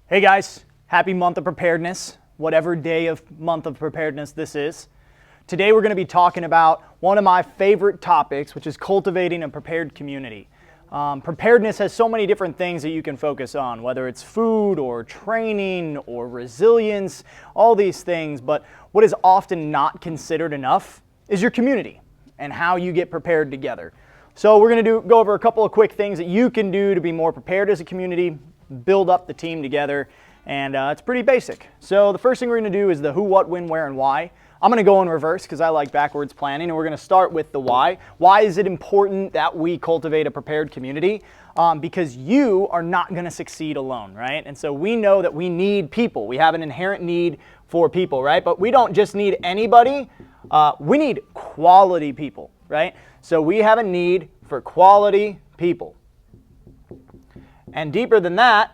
Hey guys, happy month of preparedness, whatever day of month of preparedness this is. Today we're going to be talking about one of my favorite topics, which is cultivating a prepared community. Preparedness has so many different things that you can focus on, whether it's food or training or resilience, all these things. But what is often not considered enough is your community and how you get prepared together. So we're going to go over a couple of quick things that you can do to be more prepared as a community, build up the team together, and it's pretty basic. So the first thing we're going to do is the who, what, when, where, and why. I'm going to go in reverse because I like backwards planning, and we're going to start with the why. Why is it important that we cultivate a prepared community? Because you are not going to succeed alone, right? And so we know that we need people. We have an inherent need for people, right? But we don't just need anybody. We need quality people, right? So we have a need for quality people. And deeper than that,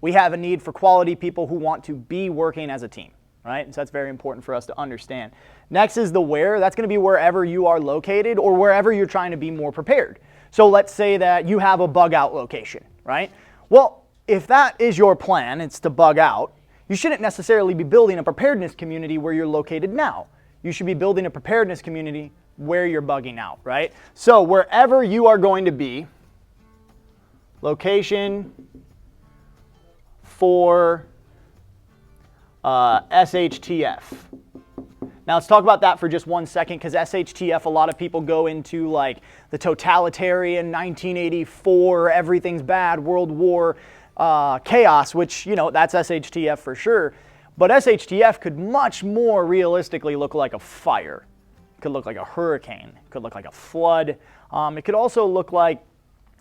we have a need for quality people who want to be working as a team, right? And so that's very important for us to understand. Next is the where. That's going to be wherever you are located or wherever you're trying to be more prepared. So let's say that you have a bug out location, right? Well, if that is your plan, it's to bug out, you shouldn't necessarily be building a preparedness community where you're located now. You should be building a preparedness community where you're bugging out, right? So wherever you are going to be, location for SHTF. Now let's talk about that for just 1 second, because SHTF, a lot of people go into like the totalitarian 1984, everything's bad, World War chaos, which, you know, that's SHTF for sure. But SHTF could much more realistically look like a fire. It could look like a hurricane. It could look like a flood. It could also look like,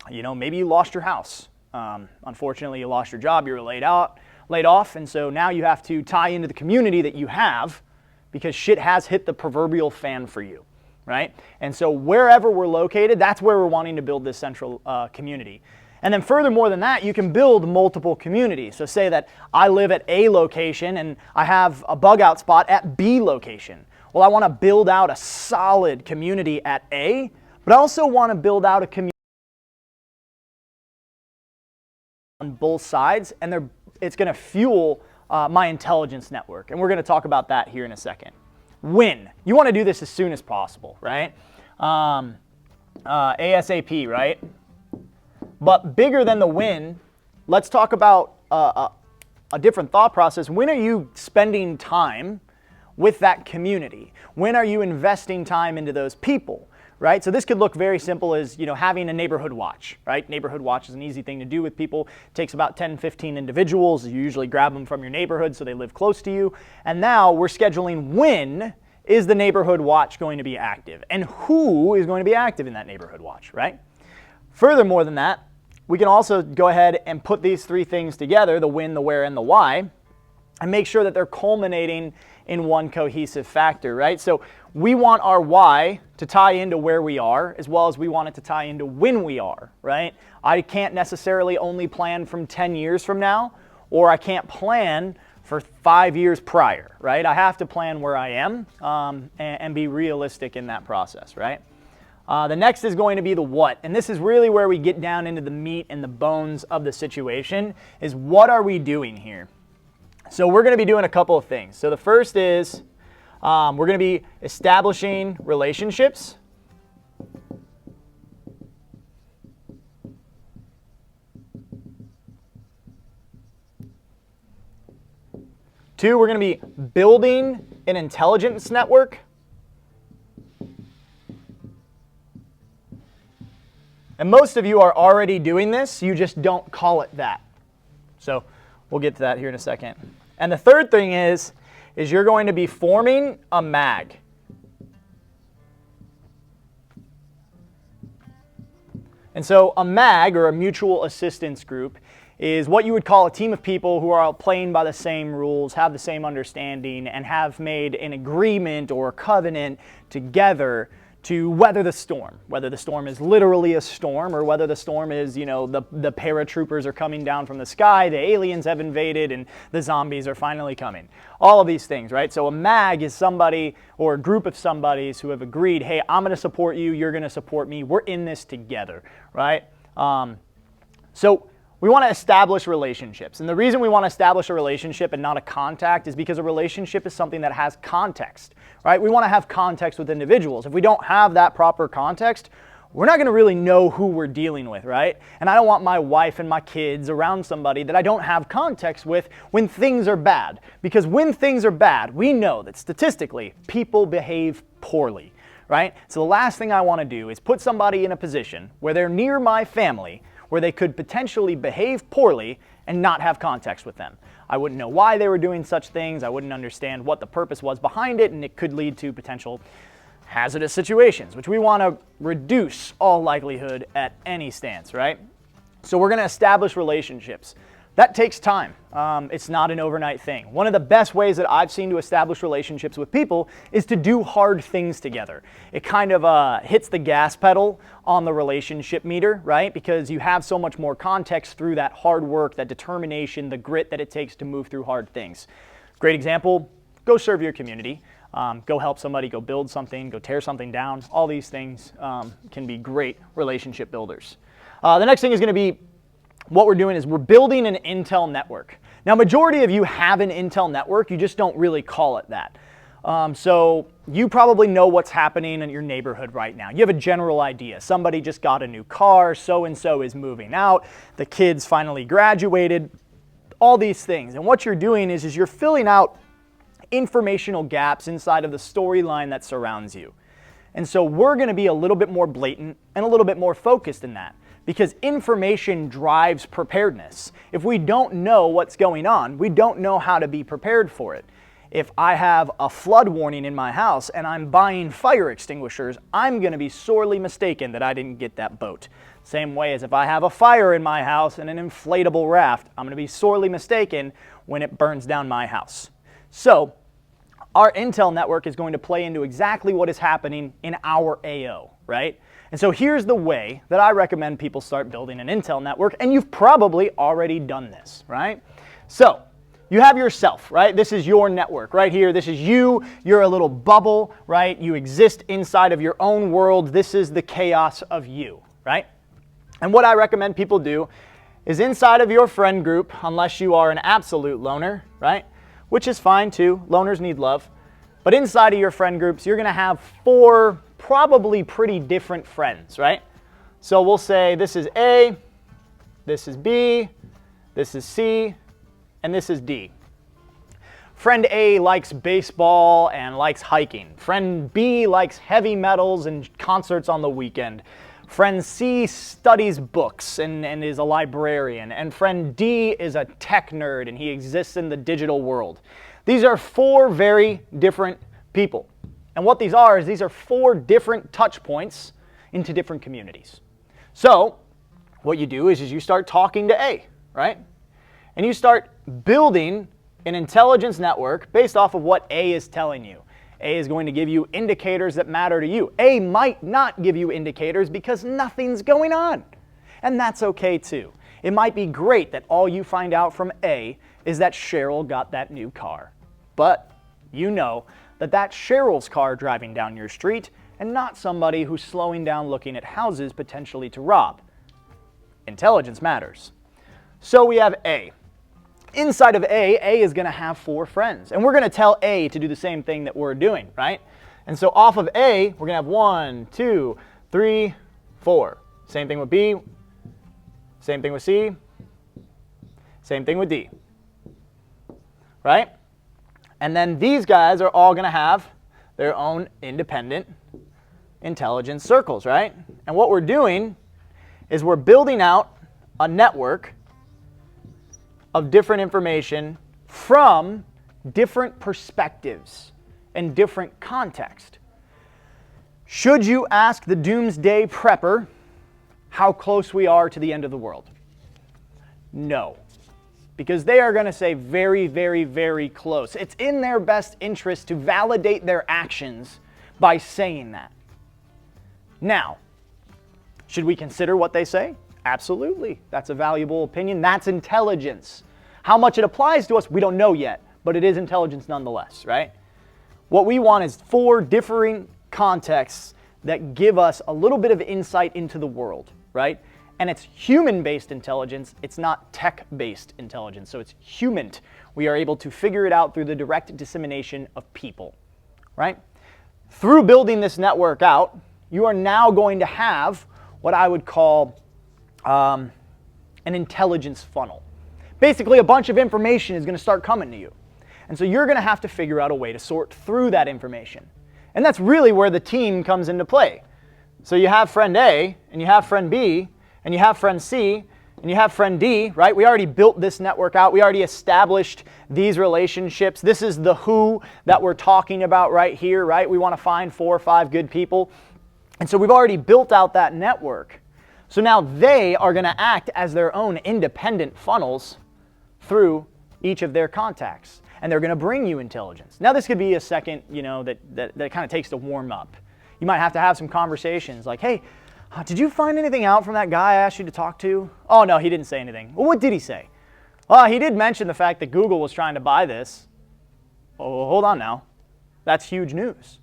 you know, maybe you lost your house. Unfortunately, you lost your job. You were laid off, and so now you have to tie into the community that you have because shit has hit the proverbial fan for you, right? And so wherever we're located, that's where we're wanting to build this central community. And then furthermore than that, you can build multiple communities. So say that I live at A location and I have a bug out spot at B location. Well, I want to build out a solid community at A, but I also want to build out a community on both sides, and it's going to fuel my intelligence network. And we're going to talk about that here in a second. When? You want to do this as soon as possible, right? ASAP, right? But bigger than the when, let's talk about a different thought process. When are you spending time with that community? When are you investing time into those people, right? So this could look very simple as, you know, having a neighborhood watch, right? Neighborhood watch is an easy thing to do with people. It takes about 10, 15 individuals. You usually grab them from your neighborhood so they live close to you. And now we're scheduling when is the neighborhood watch going to be active and who is going to be active in that neighborhood watch, right? Furthermore than that, we can also go ahead and put these three things together, the when, the where, and the why, and make sure that they're culminating in one cohesive factor, right? So we want our why to tie into where we are, as well as we want it to tie into when we are, right? I can't necessarily only plan from 10 years from now, or I can't plan for 5 years prior, right? I have to plan where I am and be realistic in that process, right? The next is going to be the what, and this is really where we get down into the meat and the bones of the situation, is what are we doing here? So we're going to be doing a couple of things. So the first is we're going to be establishing relationships. Two, we're going to be building an intelligence network. And most of you are already doing this, you just don't call it that. So we'll get to that here in a second. And the third thing is you're going to be forming a MAG. And so a MAG, or a mutual assistance group, is what you would call a team of people who are all playing by the same rules, have the same understanding, and have made an agreement or a covenant together to weather the storm. Whether the storm is literally a storm or whether the storm is, you know, the paratroopers are coming down from the sky, the aliens have invaded, and the zombies are finally coming. All of these things, right? So a MAG is somebody or a group of somebodies who have agreed, hey, I'm going to support you, you're going to support me, we're in this together, right? So we want to establish relationships. And the reason we want to establish a relationship and not a contact is because a relationship is something that has context, right? We want to have context with individuals. If we don't have that proper context, we're not going to really know who we're dealing with, right? And I don't want my wife and my kids around somebody that I don't have context with when things are bad. Because when things are bad, we know that statistically, people behave poorly, right? So the last thing I want to do is put somebody in a position where they're near my family, where they could potentially behave poorly and not have context with them. I wouldn't know why they were doing such things. I wouldn't understand what the purpose was behind it, and it could lead to potential hazardous situations, which we want to reduce all likelihood at any stance, right? So we're going to establish relationships. That takes time. It's not an overnight thing. One of the best ways that I've seen to establish relationships with people is to do hard things together. It kind of hits the gas pedal on the relationship meter, right? Because you have so much more context through that hard work, that determination, the grit that it takes to move through hard things. Great example, go serve your community. Go help somebody, go build something, go tear something down. All these things can be great relationship builders. The next thing is going to be what we're doing is we're building an intel network. Now, majority of you have an intel network, you just don't really call it that. So you probably know what's happening in your neighborhood right now. You have a general idea. Somebody just got a new car, so-and-so is moving out, the kids finally graduated, all these things. And what you're doing is you're filling out informational gaps inside of the storyline that surrounds you. And so we're going to be a little bit more blatant and a little bit more focused in that. Because information drives preparedness. If we don't know what's going on, we don't know how to be prepared for it. If I have a flood warning in my house and I'm buying fire extinguishers, I'm going to be sorely mistaken that I didn't get that boat. Same way as if I have a fire in my house and an inflatable raft, I'm going to be sorely mistaken when it burns down my house. So our intel network is going to play into exactly what is happening in our AO, right? And so here's the way that I recommend people start building an intel network, and you've probably already done this, right? So you have yourself, right? This is your network right here. This is you. You're a little bubble, right? You exist inside of your own world. This is the chaos of you, right? And what I recommend people do is inside of your friend group, unless you are an absolute loner, right? Which is fine too. Loners need love. But inside of your friend groups, you're going to have 4 probably pretty different friends, right? So we'll say this is A, this is B, this is C, and this is D. Friend A likes baseball and likes hiking. Friend B likes heavy metals and concerts on the weekend. Friend C studies books and is a librarian. And friend D is a tech nerd and he exists in the digital world. These are 4 very different people. And what these are is these are 4 different touch points into different communities. So what you do is you start talking to A, right? And you start building an intelligence network based off of what A is telling you. A is going to give you indicators that matter to you. A might not give you indicators because nothing's going on. And that's okay too. It might be great that all you find out from A is that Cheryl got that new car. But you know that that's Cheryl's car driving down your street and not somebody who's slowing down looking at houses potentially to rob. Intelligence matters. So we have A. Inside of A is going to have 4 friends. And we're going to tell A to do the same thing that we're doing, right? And so off of A, we're going to have 1, 2, 3, 4. Same thing with B. Same thing with C. Same thing with D. Right? And then these guys are all going to have their own independent intelligence circles, right? And what we're doing is we're building out a network of different information from different perspectives and different context. Should you ask the doomsday prepper how close we are to the end of the world? No. Because they are going to say very, very, very close. It's in their best interest to validate their actions by saying that. Now, should we consider what they say? Absolutely. That's a valuable opinion. That's intelligence. How much it applies to us, we don't know yet, but it is intelligence nonetheless, right? What we want is 4 differing contexts that give us a little bit of insight into the world, right? And it's human-based intelligence, it's not tech-based intelligence. So it's human. We are able to figure it out through the direct dissemination of people, right? Through building this network out, you are now going to have what I would call an intelligence funnel. Basically, a bunch of information is going to start coming to you. And so you're going to have to figure out a way to sort through that information. And that's really where the team comes into play. So you have friend A, and you have friend B, and you have friend C, and you have friend D, right? We already built this network out. We already established these relationships. This is the who that we're talking about right here, right? We want to find 4 or 5 good people. And so we've already built out that network. So now they are going to act as their own independent funnels through each of their contacts. And they're going to bring you intelligence. Now this could be a second, that kind of takes to warm up. You might have to have some conversations like, hey, did you find anything out from that guy I asked you to talk to? Oh, no, he didn't say anything. Well, what did he say? He did mention the fact that Google was trying to buy this. Oh, hold on now. That's huge news.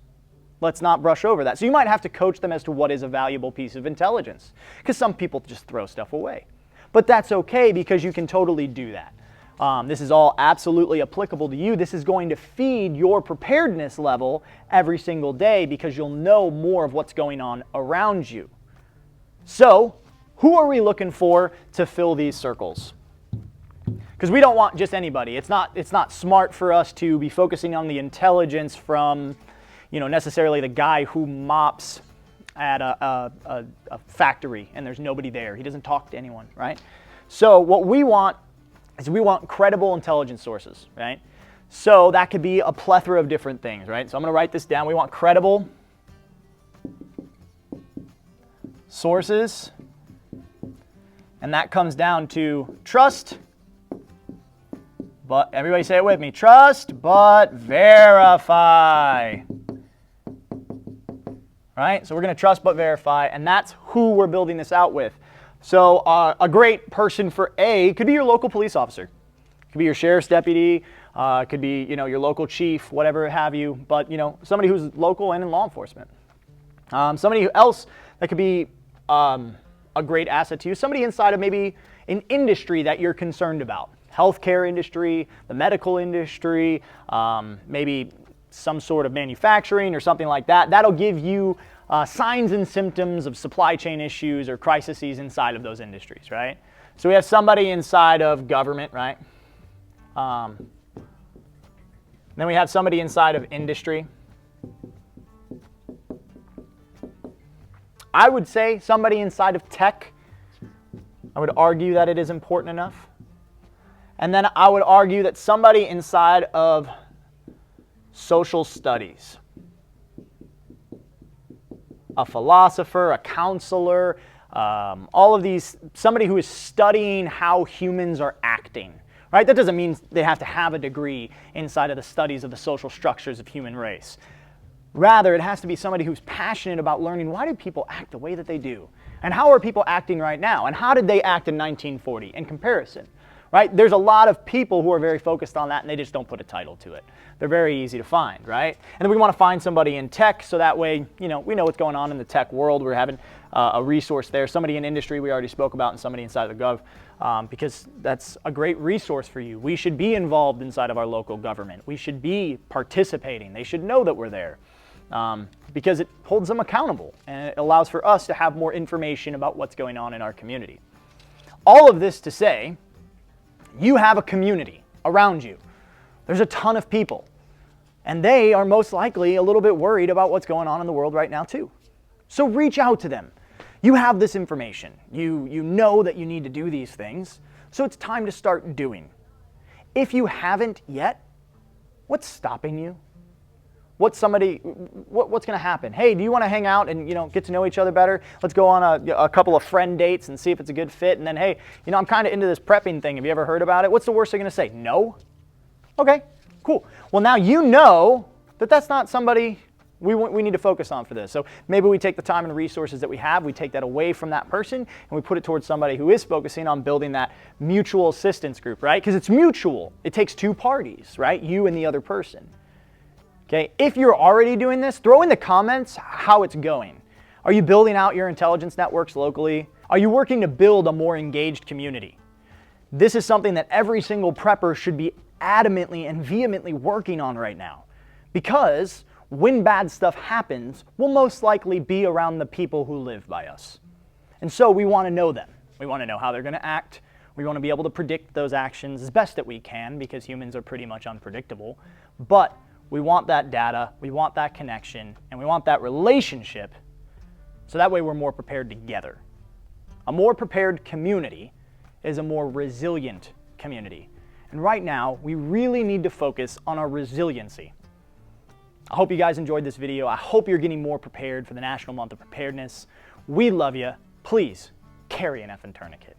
Let's not brush over that. So you might have to coach them as to what is a valuable piece of intelligence, because some people just throw stuff away. But that's okay, because you can totally do that. This is all absolutely applicable to you. This is going to feed your preparedness level every single day, because you'll know more of what's going on around you. So, who are we looking for to fill these circles? Because we don't want just anybody. It's not smart for us to be focusing on the intelligence from, necessarily the guy who mops at a factory and there's nobody there. He doesn't talk to anyone, right? So what we want is we want credible intelligence sources, right? So that could be a plethora of different things, right? So I'm going to write this down. We want credible sources, and that comes down to trust, but everybody say it with me, trust but verify. Right? So we're going to trust but verify, and that's who we're building this out with. So a great person for A could be your local police officer. It could be your sheriff's deputy, it could be your local chief, whatever have you, but somebody who's local and in law enforcement. Somebody else that could be a great asset to you, somebody inside of maybe an industry that you're concerned about. Healthcare industry, the medical industry, maybe some sort of manufacturing or something like that. That'll give you signs and symptoms of supply chain issues or crises inside of those industries, right? So we have somebody inside of government, right? Then we have somebody inside of industry. I would say somebody inside of tech. I would argue that it is important enough. And then I would argue that somebody inside of social studies, a philosopher, a counselor, all of these, somebody who is studying how humans are acting, right? That doesn't mean they have to have a degree inside of the studies of the social structures of human race. Rather, it has to be somebody who's passionate about learning, why do people act the way that they do? And how are people acting right now? And how did they act in 1940 in comparison? Right? There's a lot of people who are very focused on that, and they just don't put a title to it. They're very easy to find, right? And then we want to find somebody in tech, so that way, we know what's going on in the tech world. We're having a resource there. Somebody in industry we already spoke about, and somebody inside of the gov, because that's a great resource for you. We should be involved inside of our local government. We should be participating. They should know that we're there, because it holds them accountable, and it allows for us to have more information about what's going on in our community. All of this to say, you have a community around you. There's a ton of people, and they are most likely a little bit worried about what's going on in the world right now too. So reach out to them. You have this information. You know that you need to do these things, so it's time to start doing. If you haven't yet, what's stopping you? What's going to happen? Hey, do you want to hang out and get to know each other better? Let's go on a couple of friend dates and see if it's a good fit. And then, hey, I'm kind of into this prepping thing. Have you ever heard about it? What's the worst they're going to say? No? Okay, cool. Well, now you know that that's not somebody we need to focus on for this. So maybe we take the time and the resources that we have, we take that away from that person, and we put it towards somebody who is focusing on building that mutual assistance group, right? Because it's mutual. It takes two parties, right? You and the other person. Okay, if you're already doing this, throw in the comments how it's going. Are you building out your intelligence networks locally? Are you working to build a more engaged community? This is something that every single prepper should be adamantly and vehemently working on right now, because when bad stuff happens, we'll most likely be around the people who live by us. And so we want to know them. We want to know how they're going to act. We want to be able to predict those actions as best that we can, because humans are pretty much unpredictable. But we want that data, we want that connection, and we want that relationship, so that way we're more prepared together. A more prepared community is a more resilient community. And right now, we really need to focus on our resiliency. I hope you guys enjoyed this video. I hope you're getting more prepared for the National Month of Preparedness. We love you. Please carry an effing tourniquet.